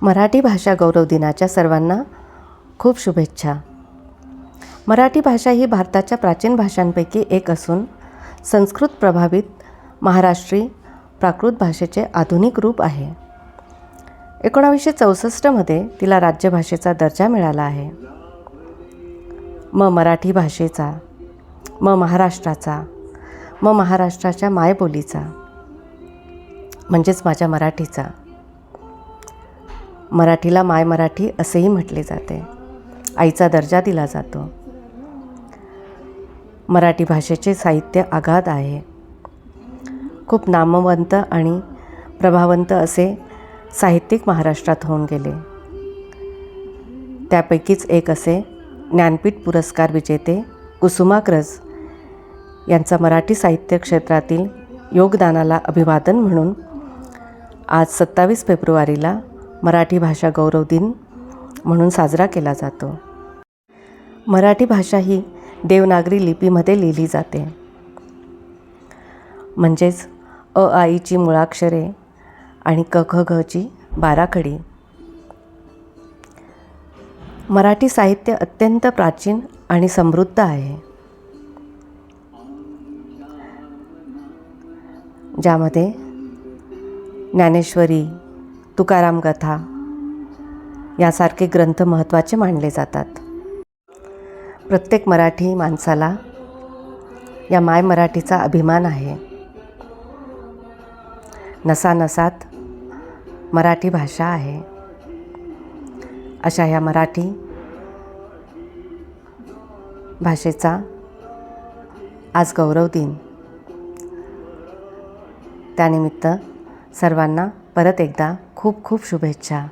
मराठी भाषा गौरव दिनाच्या सर्वांना खूप शुभेच्छा. मराठी भाषा ही भारताच्या प्राचीन भाषांपैकी एक असून संस्कृत प्रभावित महाराष्ट्री प्राकृत भाषेचे आधुनिक रूप आहे. 1964मध्ये तिला राज्यभाषेचा दर्जा मिळाला आहे. मराठी भाषेचा, महाराष्ट्राचा, महाराष्ट्राच्या मायबोलीचा म्हणजेच माझ्या मराठीचा. मराठीला माय मराठी असेही म्हटले जाते. आईचा दर्जा दिला जातो. मराठी भाषेचे साहित्य अगाध आहे. खूप नामवंत आणि प्रभावंत असे साहित्यिक महाराष्ट्रात होऊन गेले. त्यापैकीच एक असे ज्ञानपीठ पुरस्कार विजेते कुसुमाग्रज यांचा मराठी साहित्य क्षेत्रातील योगदानाला अभिवादन म्हणून आज 27 फेब्रुवारीला मराठी भाषा गौरव दिन म्हणून साजरा केला जातो. मराठी भाषा ही देवनागरी लिपीमध्ये लिहिली जाते. म्हणजेच अ आ ईची मुळाक्षरे आणि क ख ग ची बाराखडी. मराठी साहित्य अत्यंत प्राचीन आणि समृद्ध आहे, ज्यामध्ये ज्ञानेश्वरी, तुकाराम कथा यासारखे ग्रंथ महत्त्वाचे मानले जातात. प्रत्येक मराठी माणसाला या माय मराठीचा अभिमान आहे. नसानसात मराठी भाषा आहे. अशा ह्या मराठी भाषेचा आज गौरव दिन. त्यानिमित्त सर्वांना परत एकदा खूप खूप शुभेच्छा.